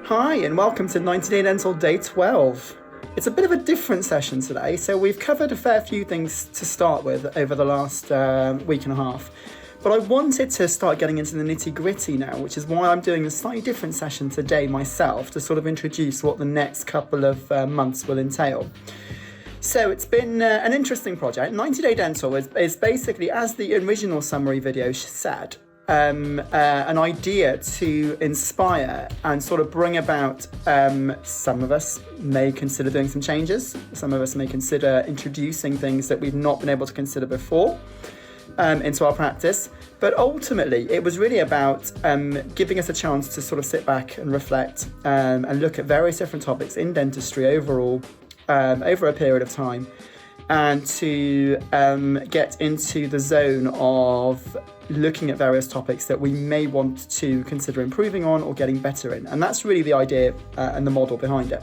Hi, and welcome to 90 Day Dental Day 12. It's a bit of a different session today, so we've covered a fair few things to start with over the last week and a half. But I wanted to start getting into the nitty-gritty now, which is why I'm doing a slightly different session today myself to sort of introduce what the next couple of months will entail. So it's been an interesting project. 90 Day Dental is basically, as the original summary video said, an idea to inspire and sort of bring about, some of us may consider doing some changes, some of us may consider introducing things that we've not been able to consider before into our practice. But ultimately, it was really about giving us a chance to sort of sit back and reflect and look at various different topics in dentistry overall over a period of time, and to get into the zone of looking at various topics that we may want to consider improving on or getting better in. And that's really the idea and the model behind it.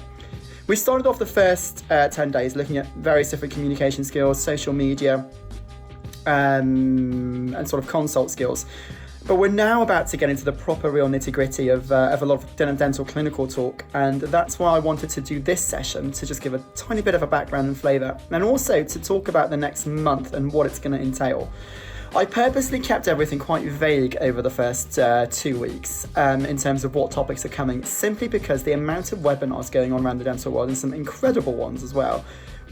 We started off the first 10 days looking at various different communication skills, social media, and sort of consult skills. But we're now about to get into the proper real nitty-gritty of a lot of dental clinical talk, and that's why I wanted to do this session, to just give a tiny bit of a background and flavour, and also to talk about the next month and what it's going to entail. I purposely kept everything quite vague over the first 2 weeks in terms of what topics are coming, simply because the amount of webinars going on around the dental world, and some incredible ones as well,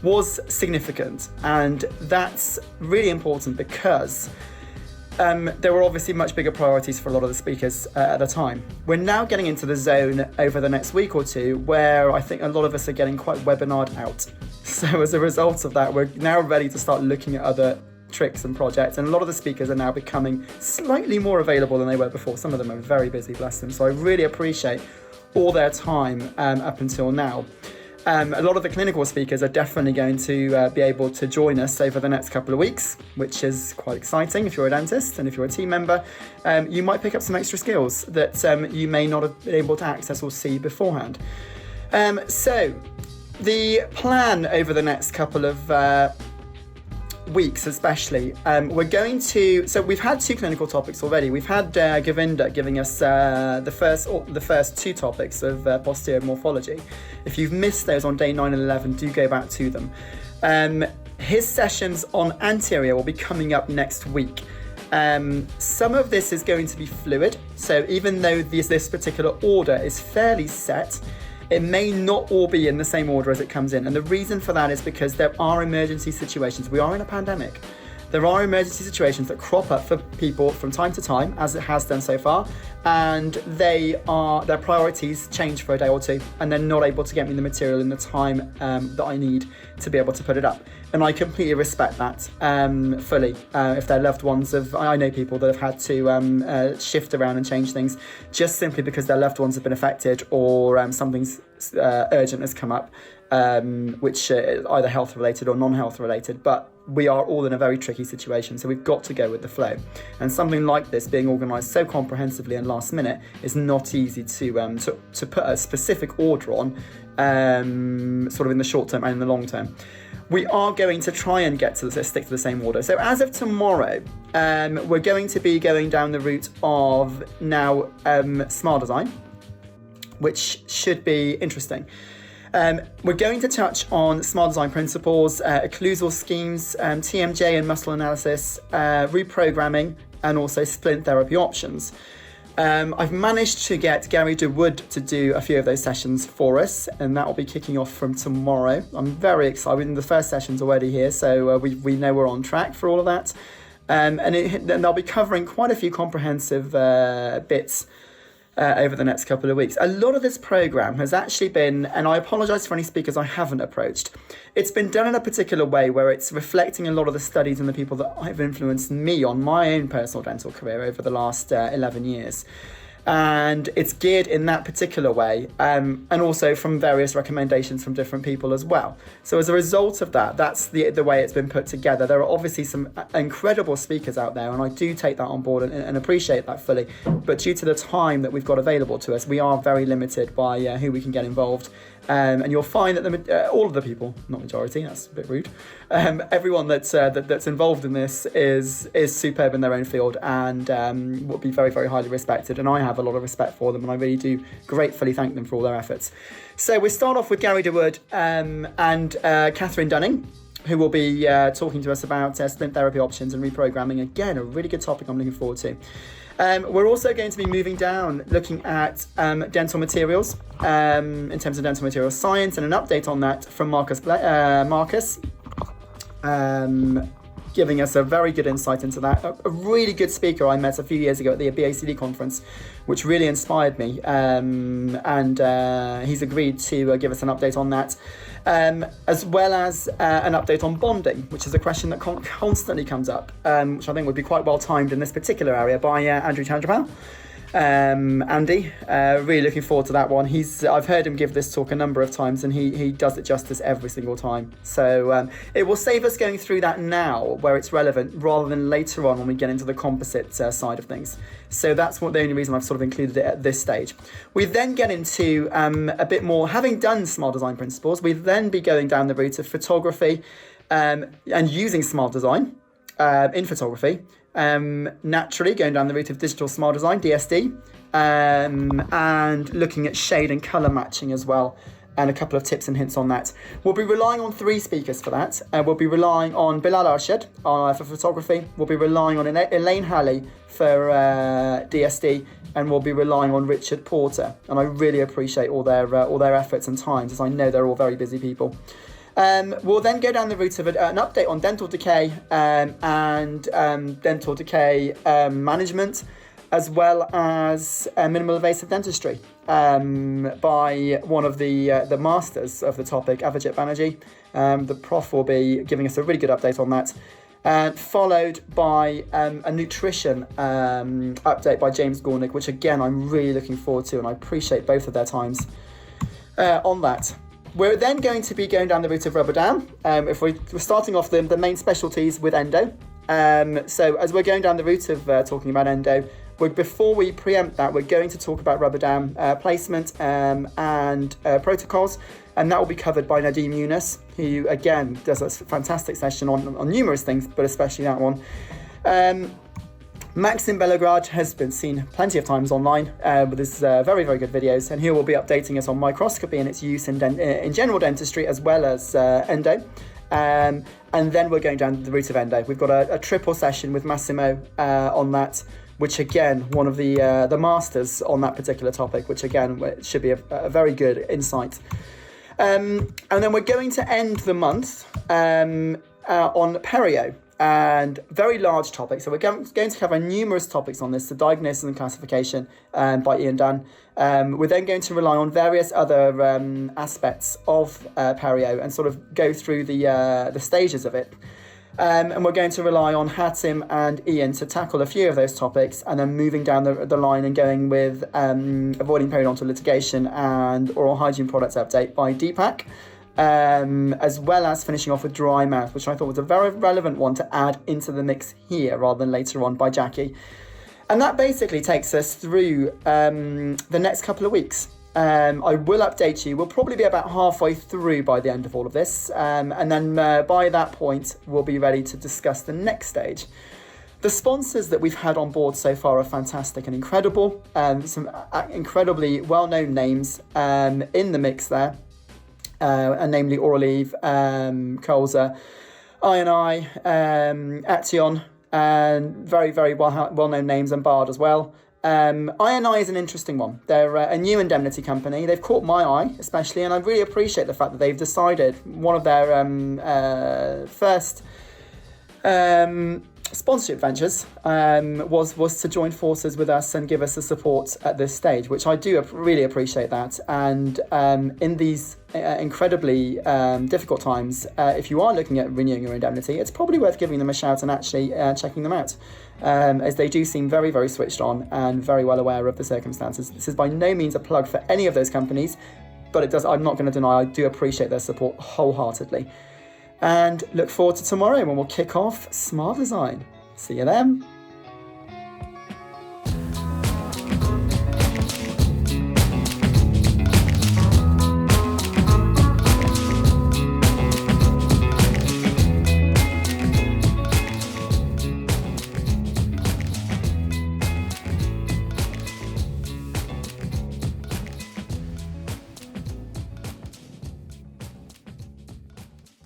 was significant. And that's really important because there were obviously much bigger priorities for a lot of the speakers at the time. We're now getting into the zone over the next week or two where I think a lot of us are getting quite webinared out. So as a result of that, we're now ready to start looking at other tricks and projects, and a lot of the speakers are now becoming slightly more available than they were before. Some of them are very busy, bless them, so I really appreciate all their time up until now. A lot of the clinical speakers are definitely going to be able to join us over the next couple of weeks, which is quite exciting. If you're a dentist and if you're a team member, you might pick up some extra skills that you may not have been able to access or see beforehand. So the plan over the next couple of weeks especially, we're going to, so we've had 2 clinical topics already. We've had Govinda giving us the first 2 topics of posterior morphology. If you've missed those on day 9 and 11, do go back to them. His sessions on anterior will be coming up next week. Some of this is going to be fluid, so even though this particular order is fairly set, it may not all be in the same order as it comes in. And the reason for that is because there are emergency situations. We are in a pandemic. There are emergency situations that crop up for people from time to time, as it has done so far, and their priorities change for a day or two, and they're not able to get me the material in the time that I need to be able to put it up. And I completely respect that fully. If their loved ones I know people that have had to shift around and change things just simply because their loved ones have been affected, or something's urgent has come up, which is either health related or non-health related. But we are all in a very tricky situation, so we've got to go with the flow. And something like this being organised so comprehensively and last minute is not easy to put a specific order on, sort of in the short term and in the long term. We are going to try and stick to the same order. So as of tomorrow, we're going to be going down the route of now smile design, which should be interesting. We're going to touch on smile design principles, occlusal schemes, TMJ and muscle analysis, reprogramming, and also splint therapy options. I've managed to get Gary DeWood to do a few of those sessions for us, and that will be kicking off from tomorrow. I'm very excited. The first session's already here, so we know we're on track for all of that. And they'll be covering quite a few comprehensive bits over the next couple of weeks. A lot of this programme has actually been, and I apologise for any speakers I haven't approached, it's been done in a particular way where it's reflecting a lot of the studies and the people that have influenced me on my own personal dental career over the last 11 years. And it's geared in that particular way, and also from various recommendations from different people as well. So as a result of that, that's the way it's been put together. There are obviously some incredible speakers out there, and I do take that on board and appreciate that fully. But due to the time that we've got available to us, we are very limited by who we can get involved. And you'll find that all of the people, not majority, that's a bit rude, everyone that's involved in this is superb in their own field, and will be very, very highly respected. And I have have a lot of respect for them, and I really do gratefully thank them for all their efforts. So we start off with Gary DeWood and Kathryn Dunning, who will be talking to us about splint therapy options and reprogramming. Again, a really good topic I'm looking forward to. We're also going to be moving down, looking at dental materials, in terms of dental materials science, and an update on that from Markus, giving us a very good insight into that. A really good speaker I met a few years ago at the BACD conference, which really inspired me, and he's agreed to give us an update on that, as well as an update on bonding, which is a question that constantly comes up, which I think would be quite well timed in this particular area by Andrew Chandrapal. Andy, really looking forward to that one. I've heard him give this talk a number of times, and he does it justice every single time. So it will save us going through that now where it's relevant, rather than later on when we get into the composite side of things. So that's the only reason I've sort of included it at this stage. We then get into a bit more, having done smart design principles, we then be going down the route of photography and using smart design in photography. Naturally going down the route of digital smart design, DSD, and looking at shade and colour matching as well, and a couple of tips and hints on that. We'll be relying on 3 speakers for that. We'll be relying on Bilal Arshad for photography, we'll be relying on Elaine Halley for DSD, and we'll be relying on Richard Porter, and I really appreciate all their efforts and times, as I know they're all very busy people. We'll then go down the route of an update on dental decay and dental decay management, as well as minimal invasive dentistry by one of the masters of the topic, Avijit Banerjee. The prof will be giving us a really good update on that, followed by a nutrition update by James Goolnik, which again I'm really looking forward to, and I appreciate both of their times on that. We're then going to be going down the route of Reprogramming. If we're starting off the main specialties with endo. So as we're going down the route of talking about endo, before we preempt that, we're going to talk about Reprogramming placement and protocols, and that will be covered by Nadeem Younis, who again does a fantastic session on numerous things, but especially that one. Maxim Belograd has been seen plenty of times online with his very, very good videos, and he will be updating us on microscopy and its use in general dentistry, as well as endo. And then we're going down the route of endo. We've got a triple session with Massimo on that, which again, one of the masters on that particular topic, which again should be a very good insight. And then we're going to end the month on perio. And very large topic. So we're going to cover numerous topics on this, the diagnosis and classification by Ian Dunn. We're then going to rely on various other aspects of perio and sort of go through the stages of it. And we're going to rely on Hatim and Ian to tackle a few of those topics, and then moving down the line and going with avoiding periodontal litigation and oral hygiene products update by Deepak. As well as finishing off with dry mouth, which I thought was a very relevant one to add into the mix here rather than later on by Jackie. And that basically takes us through the next couple of weeks. I will update you. We'll probably be about halfway through by the end of all of this. And then by that point, we'll be ready to discuss the next stage. The sponsors that we've had on board so far are fantastic and incredible. Some incredibly well-known names in the mix there. And namely Oralive, Colza, I&I, Action, and very, very well-known names, and Bard as well. I&I is an interesting one. They're a new indemnity company. They've caught my eye, especially, and I really appreciate the fact that they've decided one of their first sponsorship ventures was to join forces with us and give us the support at this stage, which I do really appreciate that. And in these incredibly difficult times, if you are looking at renewing your indemnity, it's probably worth giving them a shout and actually checking them out, as they do seem very, very switched on and very well aware of the circumstances. This is by no means a plug for any of those companies, but I'm not going to deny I do appreciate their support wholeheartedly. And look forward to tomorrow when we'll kick off Smart Design. See you then.